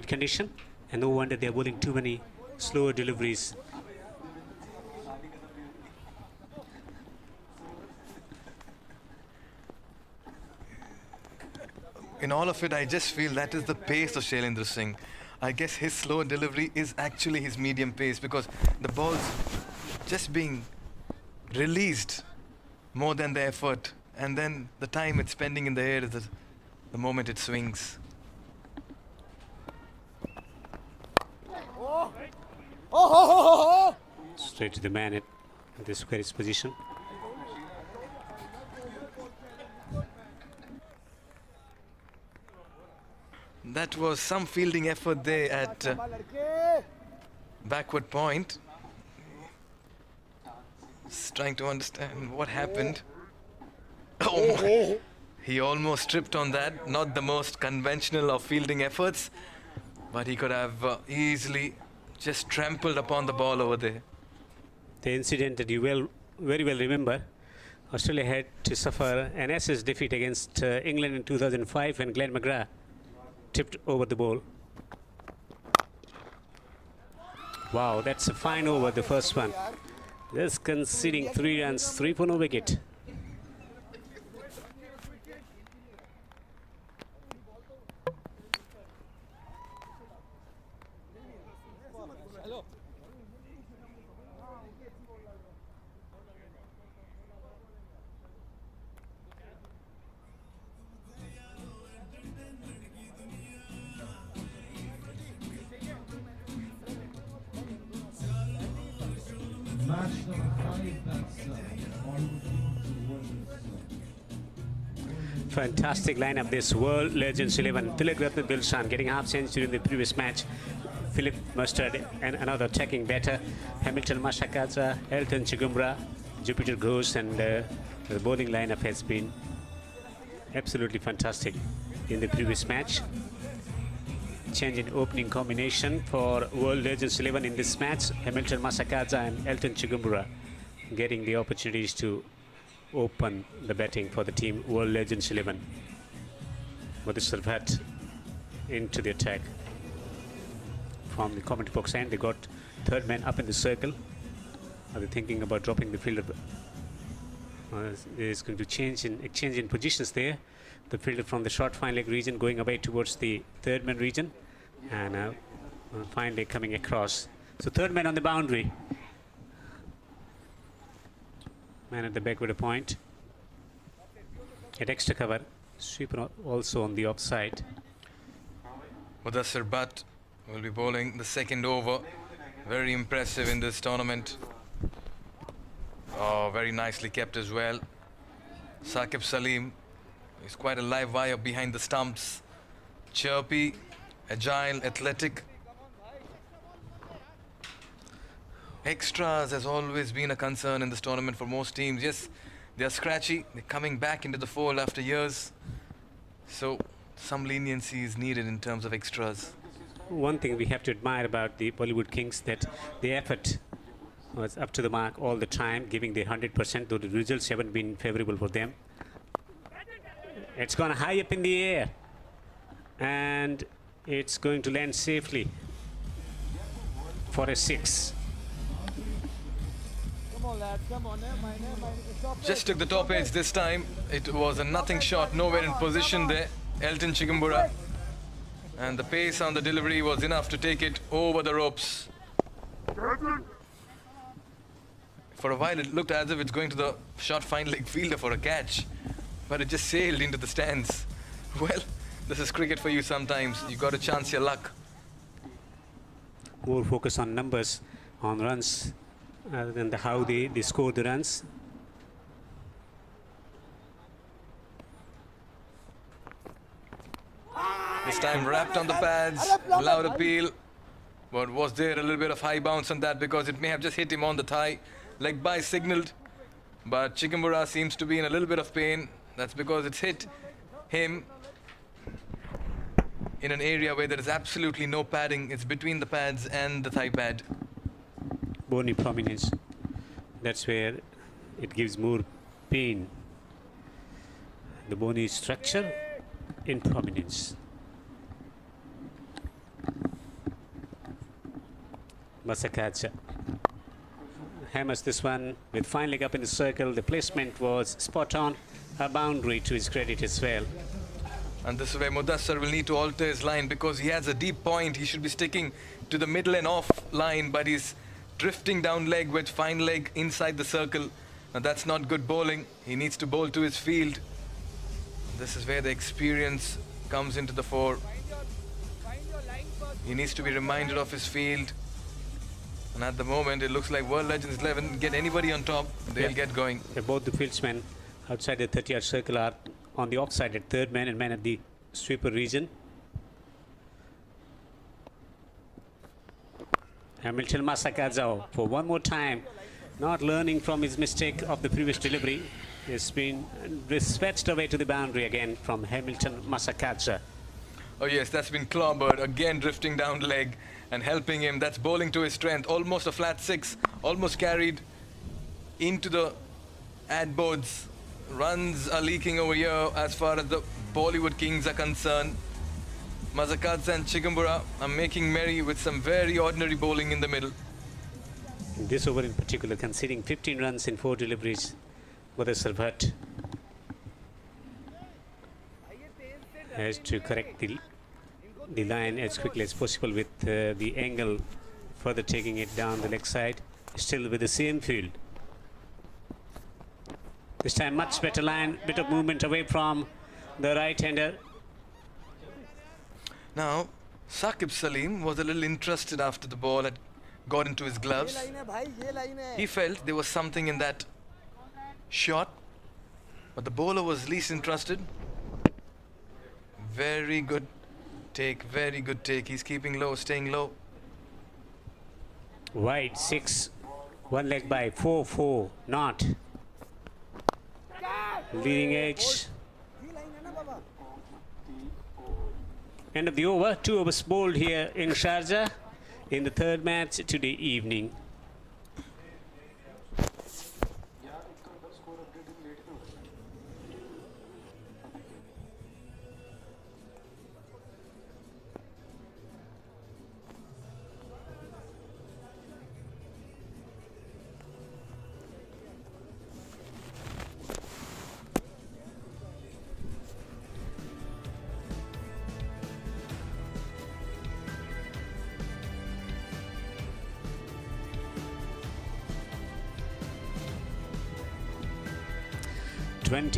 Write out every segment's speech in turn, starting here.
condition, and no wonder they're bowling too many slower deliveries. In all of it, I just feel that is the pace of Shailendra Singh. I guess his slow delivery is actually his medium pace because the ball's just being released more than the effort, and then the time it's spending in the air is the moment it swings. Straight to the man at the squarish position. That was some fielding effort there at backward point. Just trying to understand what happened. Oh, he almost tripped on that. Not the most conventional of fielding efforts, but he could have easily just trampled upon the ball over there. The incident that you very well remember. Australia had to suffer an Ashes defeat against England in 2005 when Glenn McGrath tipped over the ball. Wow, that's a fine over, the first one. Just conceding 3 runs, 3 for no wicket. Fantastic lineup, this World Legends 11. Tilak Ratna Dilshan getting half century in the previous match. Philip Mustard and another attacking batter. Hamilton Mashakaza, Elton Chigumbra, Jupiter Ghosh, and the bowling lineup has been absolutely fantastic in the previous match. Change in opening combination for World Legends 11 in this match. Hamilton Mashakaza and Elton Chigumbra getting the opportunities to open the batting for the team World Legends 11. But the Sarvat into the attack from the commentary box end. They got third man up in the circle. Are they thinking about dropping the fielder? Is going to exchange in positions there. The fielder from the short fine leg region going away towards the third man region, and finally coming across. So third man on the boundary. Man at the back with a point. At extra cover, sweeper also on the offside. Mudassir Butt will be bowling the second over. Very impressive in this tournament. Oh, very nicely kept as well. Saqib Salim is quite a live wire behind the stumps. Chirpy, agile, athletic. Extras has always been a concern in this tournament for most teams. Yes, they are scratchy. They're coming back into the fold after years. So some leniency is needed in terms of extras. One thing we have to admire about the Bollywood Kings, that the effort was up to the mark all the time, giving the 100%, though the results haven't been favorable for them. It's gone high up in the air, and it's going to land safely for a 6. Just took the top edge this time. It was a nothing shot, nowhere in position there. Elton Chigumbura. And the pace on the delivery was enough to take it over the ropes. For a while it looked as if it's going to the short fine leg fielder for a catch, but it just sailed into the stands. Well, this is cricket for you sometimes. You got to chance your luck. More focus on numbers, on runs, rather than how they score the runs. This time wrapped on the pads, loud appeal. But was there a little bit of high bounce on that because it may have just hit him on the thigh? Leg by signaled, but Chigumbura seems to be in a little bit of pain. That's because it's hit him in an area where there is absolutely no padding. It's between the pads and the thigh pad. Bony prominence. That's where it gives more pain. The bony structure in prominence. Masakaja hammers this one with fine leg up in the circle. The placement was spot on. A boundary to his credit as well. And this is where Mudassar will need to alter his line because he has a deep point. He should be sticking to the middle and off line, but he's drifting down leg with fine leg inside the circle. Now that's not good bowling. He needs to bowl to his field. This is where the experience comes into the fore. He needs to be reminded of his field. And at the moment, it looks like World Legends 11. Get anybody on top, they'll get going. Both the fieldsmen outside the 30-yard circle are on the offside at third man and man at the sweeper region. Hamilton Masakaja for one more time, not learning from his mistake of the previous delivery. It's been dispatched away to the boundary again from Hamilton Masakaja. Oh yes, that's been clobbered, again drifting down leg and helping him. That's bowling to his strength, almost a flat six, almost carried into the ad boards. Runs are leaking over here as far as the Bollywood Kings are concerned. Masakaja and Chigumbura are making merry with some very ordinary bowling in the middle. In this over in particular, conceding 15 runs in 4 deliveries, Mudassar Bhatt has to correct the line as quickly as possible with the angle further taking it down the leg side, still with the same field. This time much better line, bit of movement away from the right-hander. Now, Saqib Salim was a little interested after the ball had got into his gloves. He felt there was something in that shot, but the bowler was least interested. Very good take, very good take. He's keeping low, staying low. Wide 6, one leg by 4-4, not. Leading edge. End of the over. 2 overs bowled here in Sharjah in the third match today evening.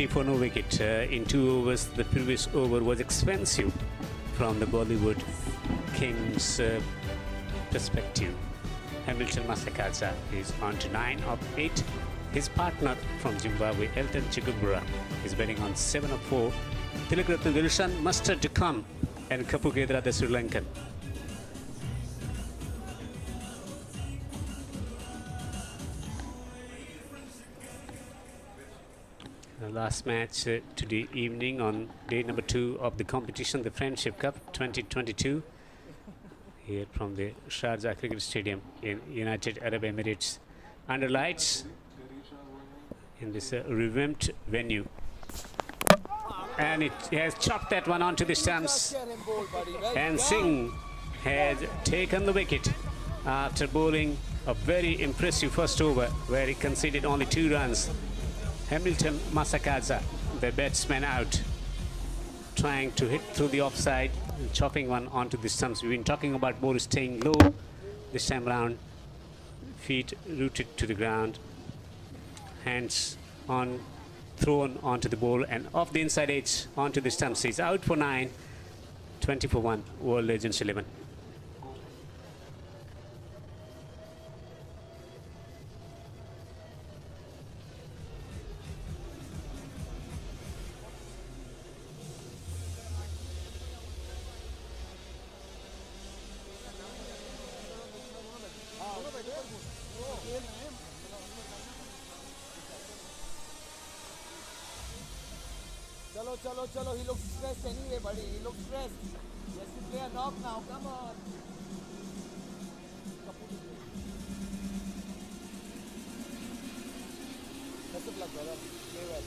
For no wicket in 2 overs. The previous over was expensive from the Bollywood Kings perspective. Hamilton Masakaja is on to 9 of 8. His partner from Zimbabwe, Elton Chigumbura, is betting on 7 of 4. Tilakratna Dilshan Mustard to come and Kapugedra the Sri Lankan. Last match today evening on day number 2 of the competition, the Friendship Cup 2022, here from the Sharjah Cricket Stadium in United Arab Emirates, under lights in this revamped venue. And it has chopped that one onto the stumps, and Singh has taken the wicket after bowling a very impressive first over where he conceded only 2 runs. Hamilton Masakaja, the batsman, out, trying to hit through the offside, chopping one onto the stumps. We've been talking about bowlers staying low this time round, feet rooted to the ground, hands on, thrown onto the ball and off the inside edge onto the stumps. He's out for 9, 20 for 1, World Legends 11. Chalo, he looks stressed anyway, buddy. He looks stressed. He has to play a knock now. Come on. Best of luck, brother. Play well.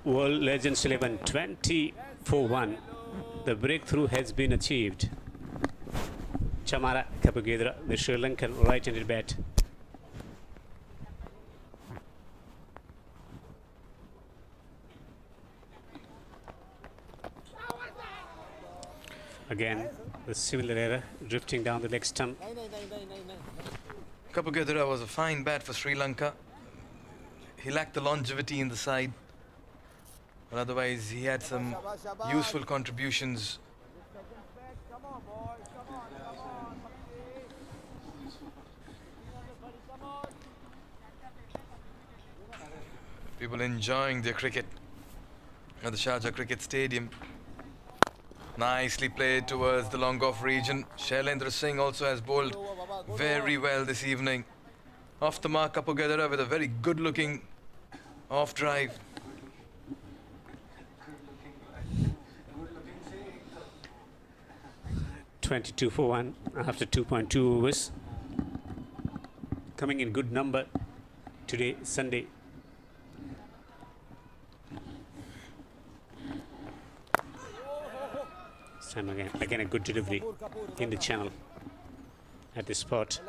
World Legends 11 20-1. The breakthrough has been achieved. Chamara Kapugedra, the Sri Lankan right-handed bat. Again, the similar error, drifting down the leg stump. Kapugedra was a fine bat for Sri Lanka. He lacked the longevity in the side, but otherwise he had some useful contributions. Come on, boys. Come on. People enjoying their cricket at the Sharjah Cricket Stadium. Nicely played towards the long off region. Shailendra Singh also has bowled very well this evening. Off the mark, Kapugedra with a very good looking off drive. (22-1) after 2.2 overs. Coming in good number today, Sunday. This time again a good delivery in the channel at the spot.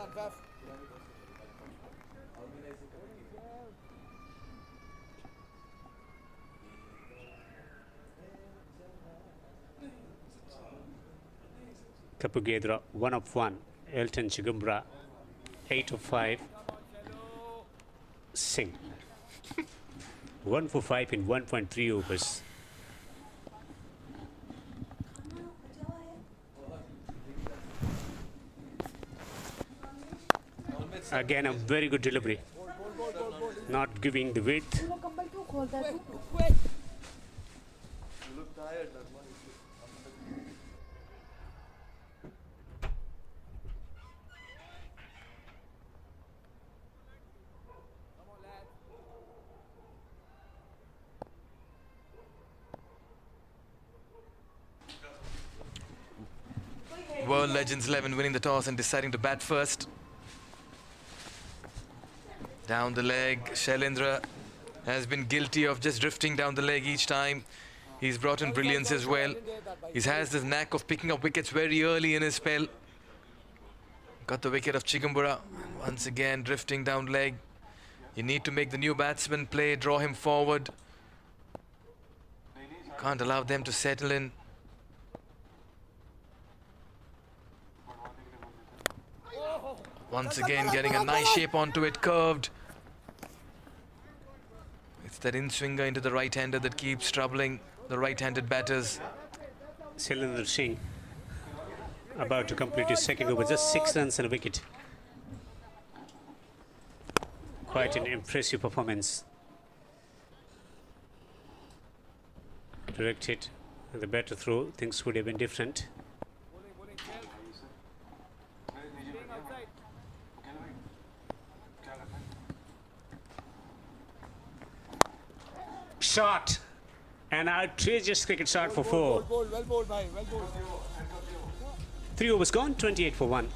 Kapugedra 1 of 1. Elton Chigumbra 8 of 5. Singh 1 for 5 in 1.3 overs. Again a very good delivery, not giving the width. World Legends 11 winning the toss and deciding to bat first. Down the leg, Shailendra has been guilty of just drifting down the leg each time. He's brought in brilliance as well. He has this knack of picking up wickets very early in his spell. Got the wicket of Chigumbura. Once again drifting down leg. You need to make the new batsman play, draw him forward. Can't allow them to settle in. Once again getting a nice shape onto it, curved. It's that in-swinger into the right-hander that keeps troubling the right-handed batters. Shailendra Singh about to complete his second over, just 6 runs and a wicket. Quite an impressive performance. Direct hit and the batter throw, things would have been different. Shot, an outrageous cricket shot for 4. Well bowled, bhai. Well bowled. 3 overs gone, 28-1.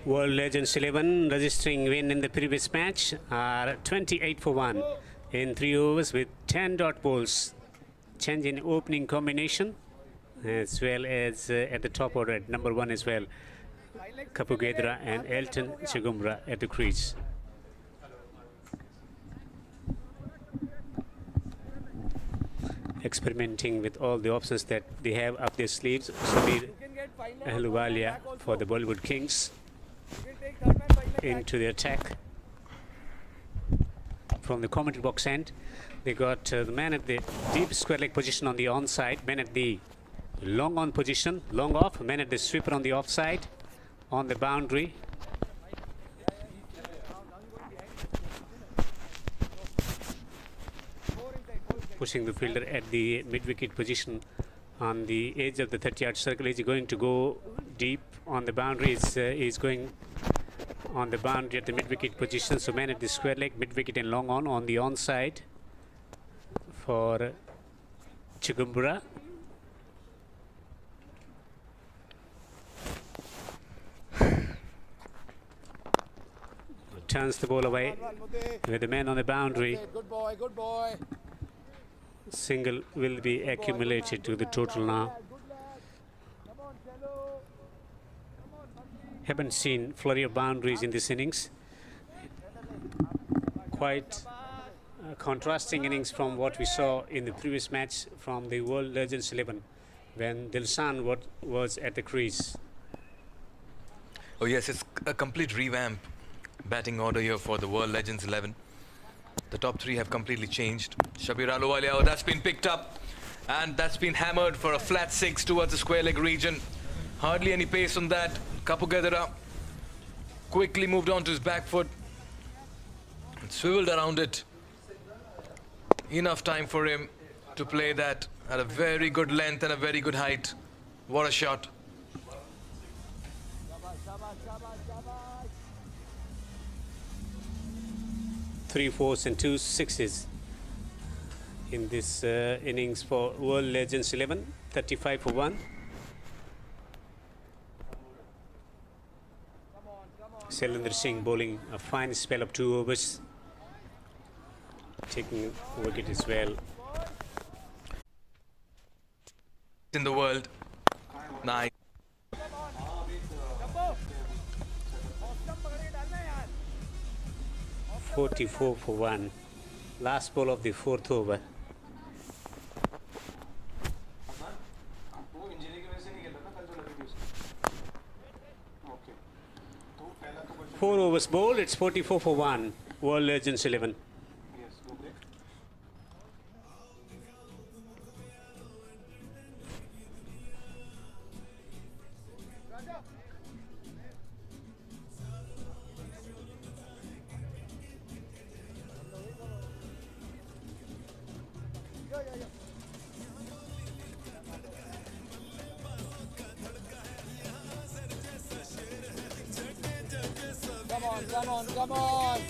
World Legends 11 registering win in the previous match are 28-1 in 3 overs with 10 dot balls. Change in opening combination as well as at the top order at number 1 as well. Kapugedra and Elton Chigumbra at the crease. Experimenting with all the options that they have up their sleeves. Samir Ahluwalia for the Bollywood Kings into the attack. From the commentary box end, they got the man at the deep square leg position on the onside, man at the long on position, long off, man at the sweeper on the offside, on the boundary. pushing the fielder at the mid-wicket position on the edge of the 30-yard circle. Is he going to go deep on the boundaries? He's going on the boundary at the mid-wicket position. So man at the square leg, mid-wicket and long on the onside for Chigumbura. Turns the ball away with the man on the boundary. Good boy, good boy. Single will be accumulated to the total now. Come on, Cello. Haven't seen flurry of boundaries in this innings. Quite a contrasting innings from what we saw in the previous match from the World Legends 11 when Dilshan was at the crease. Oh yes, it's a complete revamp batting order here for the World Legends 11. The top three have completely changed. Shabir Ahluwalia, oh, that's been picked up and that's been hammered for a flat 6 towards the square leg region. Hardly any pace on that. Kapugadara quickly moved on to his back foot and swiveled around it. Enough time for him to play that at a very good length and a very good height. What a shot. 3 4s and 2 6s in this innings for World Legends 11. 35 for 1. Shailendra Singh bowling a fine spell of 2 overs, taking a wicket as well. In the world. Nice. 44 for 1. Last ball of the 4th over. Four overs bowled, it's 44 for 1. World Legends 11. Come on.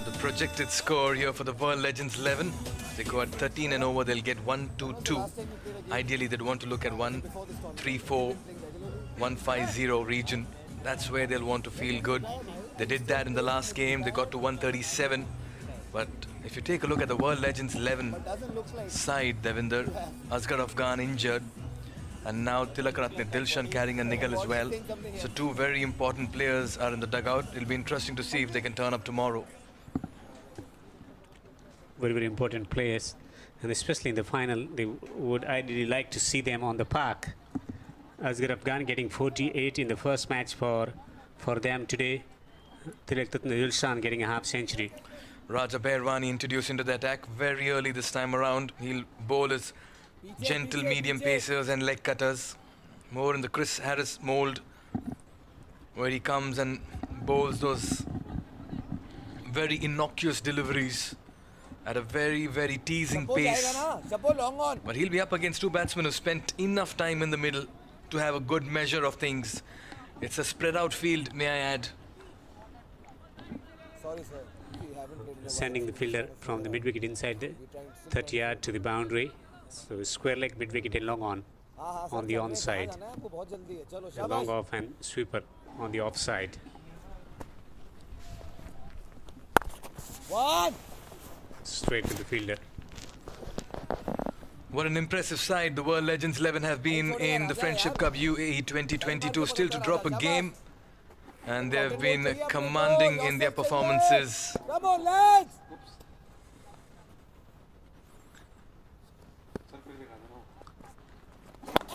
The projected score here for the World Legends 11. They go at 13 and over, they'll get 1-2-2. Ideally, they'd want to look at 1-3-4, 1-5-0 region. That's where they'll want to feel good. They did that in the last game. They got to 137. But if you take a look at the World Legends 11 side, Devinder, Asghar Afghan injured. And now Tilakaratne Dilshan carrying a niggle as well. So two very important players are in the dugout. It'll be interesting to see if they can turn up tomorrow. Very, very important players. And especially in the final, they would ideally like to see them on the park. Asghar Afghan getting 48 in the first match for them today. Tilakaratne Dilshan getting a half century. Raja Bairwani introduced into the attack very early this time around. He'll bowl his gentle medium pacers and leg cutters, more in the Chris Harris mold, where he comes and bowls those very innocuous deliveries at a very, very teasing pace. But he'll be up against two batsmen who spent enough time in the middle to have a good measure of things. It's a spread out field, may I add. Sorry, sir. Sending the fielder from the mid-wicket inside the 30-yard to the boundary. So square leg, mid-wicket and long on the onside. A long off and sweeper on the offside. One. Straight to the fielder. What an impressive side the World Legends 11 have been in the Friendship Cup UAE 2022. Still to drop a game. And they have been commanding in their performances. Come on, lads.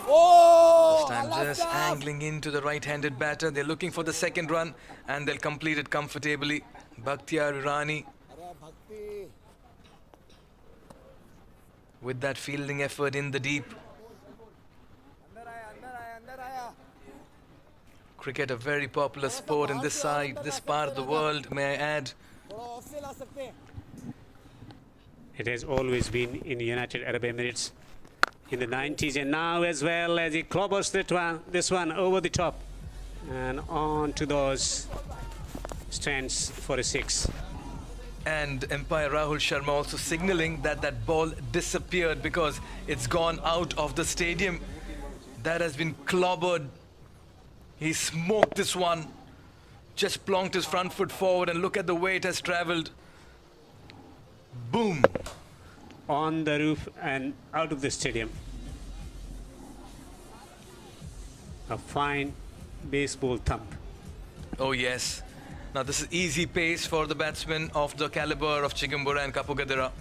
Oh, This time just angling into the right-handed batter. They're looking for the second run and they'll complete it comfortably. Bakhtiyar Irani with that fielding effort in the deep. Cricket, a very popular sport in this side, this part of the world, may I add. It has always been in United Arab Emirates in the 90s, and now as well as he clobbers this one over the top and on to those stands for a 6. And umpire Rahul Sharma also signaling that that ball disappeared because it's gone out of the stadium. That has been clobbered. He smoked this one. Just plonked his front foot forward, and look at the way it has traveled. Boom. On the roof and out of the stadium. A fine baseball thump. Oh yes. Now this is easy pace for the batsmen of the caliber of Chigumbura and Kapugadira.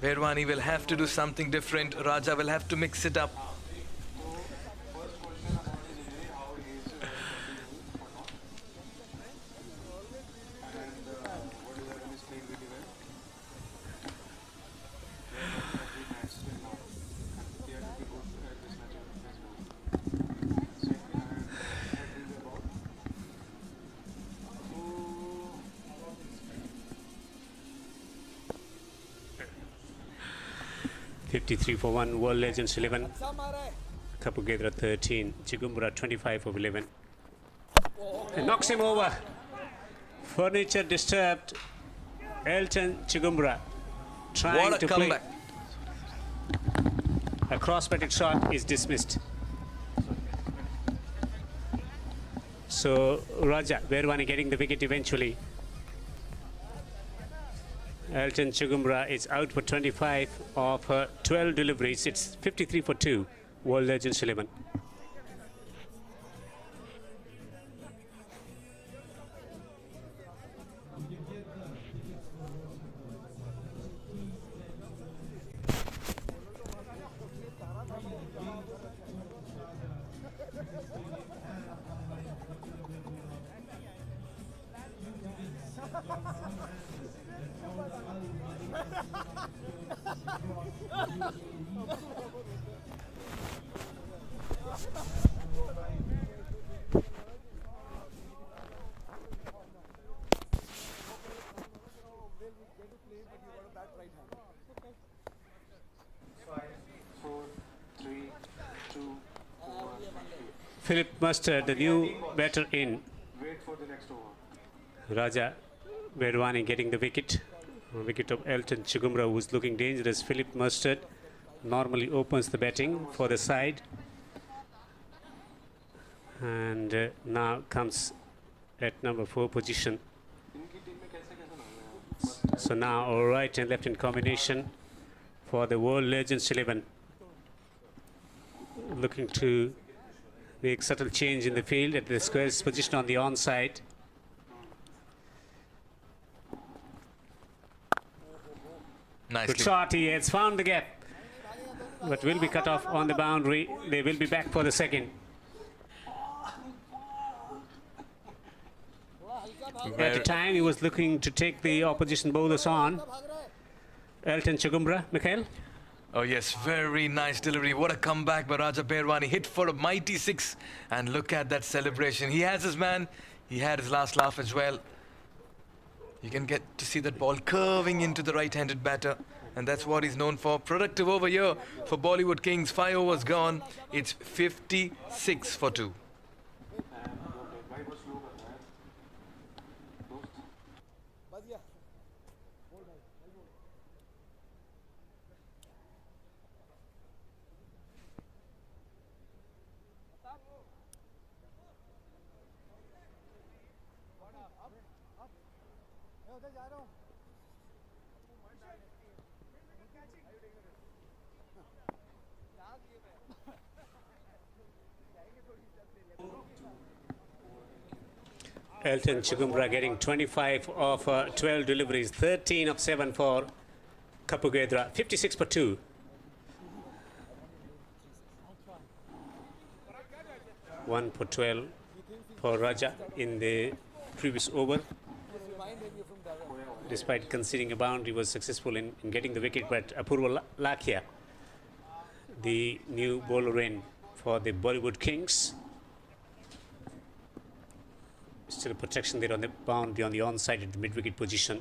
Berwani will have to do something different. Raja will have to mix it up. $53 for 1, World Legends 11, अच्छा मारा है Kapugadra 13, Chigumbura 25 of 11. And knocks him over. Furniture disturbed. Elton Chigumbura trying What a to play. comeback. A cross-batted shot is dismissed. So Raja Berwani getting the wicket eventually. Elton Chigumbura is out for 25 of her 12 deliveries. It's 53 for 2, World Legends 11. Philip Mustard, the new batter in. Wait for the next over. Raja Berwani getting the wicket. Wicket of Elton Chigumbura, who's looking dangerous. Philip Mustard normally opens the batting for the side. And now comes at number 4 position. So now all right and left in combination for the World Legends 11. Looking to make subtle change in the field at the square's position on the onside. Nicely. Good shot, he has found the gap, but will be cut off on the boundary. They will be back for the second. At the time he was looking to take the opposition bowlers on. Elton Chigumbura, Mikhail. Oh yes, very nice delivery. What a comeback by Raja Berwani. Hit for a mighty 6. And look at that celebration. He has his man. He had his last laugh as well. You can get to see that ball curving into the right-handed batter. And that's what he's known for. Productive over here for Bollywood Kings. 5 overs gone. It's 56 for 2. बढ़िया मैं उधर जा रहा हूँ Elton Chigumbura getting 25 of 12 deliveries, 13 of 7 for Kapugadra, 56 for 2. One for 12 for Raja in the previous over. Despite conceding a boundary, was successful in getting the wicket, but Apurva Lakhia, the new bowler in for the Bollywood Kings. Still protection there on the boundary on the onside at the mid-wicket position.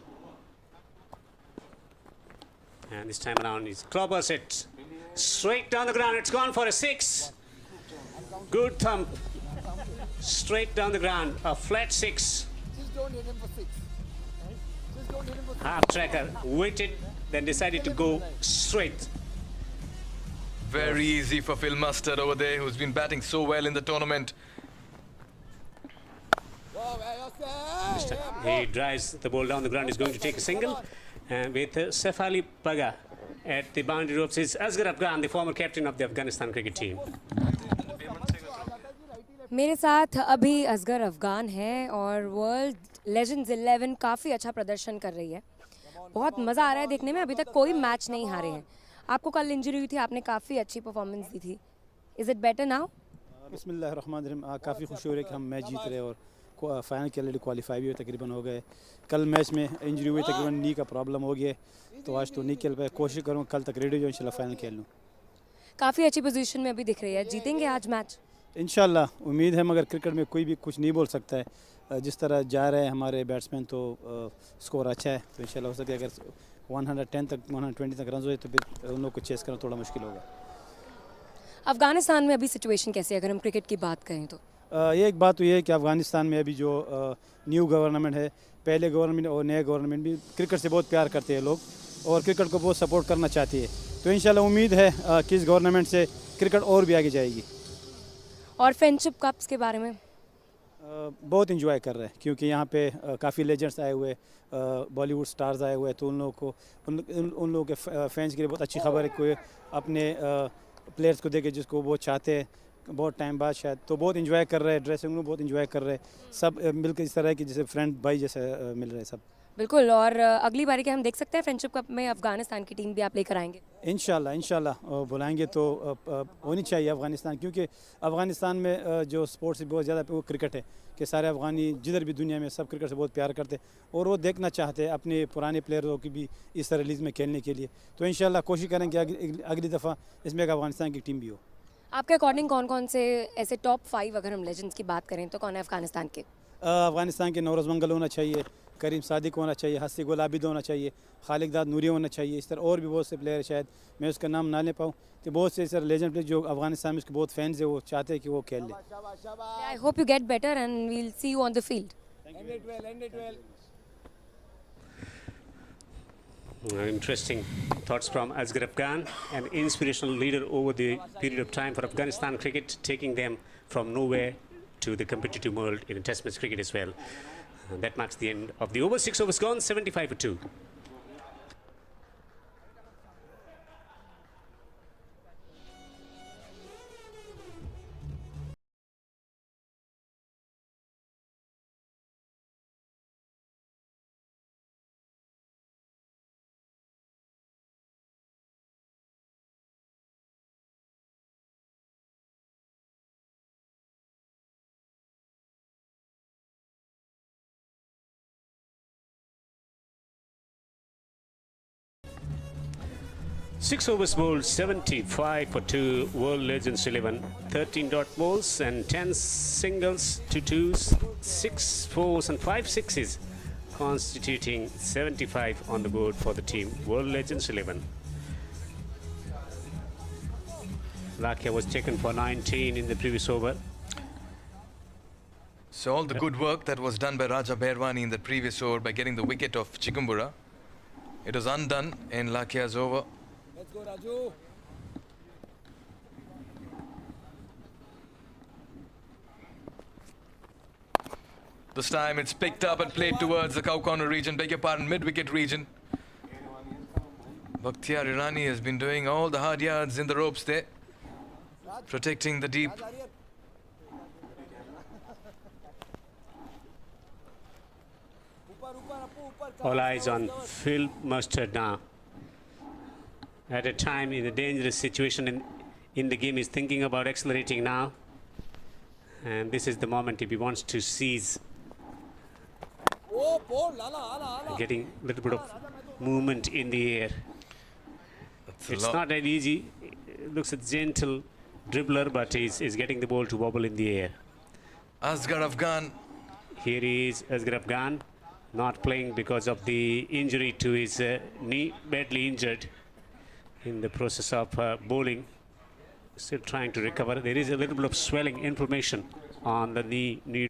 And this time around, he clobbers it straight down the ground. It's gone for a 6. Good thump. Straight down the ground. A flat 6. Just don't hit him for 6. Just don't hit him for 6. Half tracker waited, then decided to go straight. Very easy for Phil Mustard over there, who's been batting so well in the tournament. He drives the ball down the ground. He's going to take a single. And with Saif Ali Paga at the boundary ropes is Asghar Afghan, the former captain of the Afghanistan cricket team. मेरे साथ अभी असगर अफगान है और world legends 11 काफ़ी अच्छा प्रदर्शन कर रही है. बहुत मज़ा आ रहा है देखने में. अभी तक कोई मैच नहीं हारे हैं. आपको कल इंजरी हुई थी, आपने काफ़ी अच्छी परफॉर्मेंस दी थी. Is it better now? बिस्मिल्लाहिर्रहमानिर्रहीम. काफ़ी खुशी हो रही है कि हम मैच जीत रहे और फाइनल के लिए क्वालिफाई भी तकरीबन हो गए. कल मैच में इंजरी हुई, तकरीबन नी का प्रॉब्लम हो गया, तो आज तो नहीं खेल पाए. कोशिश करूँ कल तक रेडी हो इंशाल्लाह फाइनल खेल लूँ. काफ़ी अच्छी पोजीशन में अभी दिख रही है. जीतेंगे आज मैच? इंशाल्लाह उम्मीद है, मगर क्रिकेट में कोई भी कुछ नहीं बोल सकता है. जिस तरह जा रहे हैं हमारे बैट्समैन, तो स्कोर अच्छा है, तो इंशाल्लाह हो सके अगर 110 तक 120 तक रन हो तो फिर उन लोग को चेस करना थोड़ा मुश्किल होगा. अफगानिस्तान में अभी सिचुएशन कैसी है अगर हम क्रिकेट की बात करें तो? ये एक बात तो ये है कि अफ़गानिस्तान में अभी जो न्यू गवर्नमेंट है, पहले गवर्नमेंट और नए गवर्नमेंट भी क्रिकेट से बहुत प्यार करते हैं लोग और क्रिकेट को बहुत सपोर्ट करना चाहती है. तो इंशाल्लाह उम्मीद है कि इस गवर्नमेंट से क्रिकेट और भी आगे जाएगी. और फ्रेंडशिप कप्स के बारे में? बहुत इंजॉय कर रहे हैं क्योंकि यहाँ पे काफ़ी लेजेंड्स आए हुए, बॉलीवुड स्टार्स आए हुए, तो उन लोगों को उन लोगों के फैंस के लिए बहुत अच्छी खबर है. कोई अपने प्लेयर्स को देखे जिसको वो चाहते हैं बहुत टाइम बाद शायद, तो बहुत इंजॉय कर रहे हैं. ड्रेसिंग रूम बहुत इंजॉय कर रहे हैं, सब मिलकर इस तरह की जैसे फ्रेंड भाई जैसे मिल रहे हैं सब. बिल्कुल. और अगली बारी के हम देख सकते हैं फ्रेंडशिप कप में अफगानिस्तान की टीम भी आप लेकर आएंगे? इंशाल्लाह बुलाएंगे तो होनी चाहिए अफ़गानिस्तान, क्योंकि अफ़गानिस्तान में जो स्पोर्ट्स बहुत ज़्यादा वो क्रिकेट है कि सारे अफ़गानी जिधर भी दुनिया में सब क्रिकेट से बहुत प्यार करते हैं और वो देखना चाहते हैं अपने पुराने प्लेयरों की भी इस तरह लीग में खेलने के लिए. तो इंशाल्लाह कोशिश करेंगे अगली दफ़ा इसमें एक अफ़गानिस्तान की टीम भी हो. आपके अकॉर्डिंग कौन कौन से ऐसे टॉप 5 अगर हम लेजेंड्स की बात करें तो कौन है अफगानिस्तान के? अफ़गानिस्तान के नौरोज़ मंगल होना चाहिए, करीम सादिक होना चाहिए, हस्सी गुल आबिद होना चाहिए, खालिद दाद नूरी होना चाहिए. इस तरह और भी बहुत से प्लेयर शायद मैं उसका नाम ना ले पाऊँ, तो बहुत से सर लेजेंड प्लेयर जो अफ़गानिस्तान में उसके बहुत फैंस है, वो चाहते हैं कि वो खेल ले. I hope you get better and we will see you on the field. End it well. Interesting thoughts from Asghar Afghan, an inspirational leader over the period of time for Afghanistan cricket, taking them from nowhere to the competitive world in test match cricket as well. And that marks the end of the over. 6 overs gone, 75 for 2. Six overs bowled, 75 for 2. World Legends 11, 13 dot balls and 10 singles, 2 twos, 6 fours and 5 sixes, constituting 75 on the board for the team. World Legends 11. Lakia was taken for 19 in the previous over. So all the good work that was done by Raja Bairwani in the previous over by getting the wicket of Chikumbura, it was undone in Lakia's over. Let's go, Raju. This time it's picked up and played towards the cow corner region, beg your pardon, mid-wicket region. Bakhtiar Irani has been doing all the hard yards in the ropes there, protecting the deep. All eyes on Phil Mustard now. At a time in a dangerous situation in the game, he's thinking about accelerating now. And this is the moment if he wants to seize. Getting a little bit of movement in the air. It's not that easy. It looks a gentle dribbler, but he's getting the ball to wobble in the air. Asghar Afghan. Here is Asghar Afghan, not playing because of the injury to his knee, badly injured. in the process of bowling. Still trying to recover. There is a little bit of swelling, inflammation on the knee.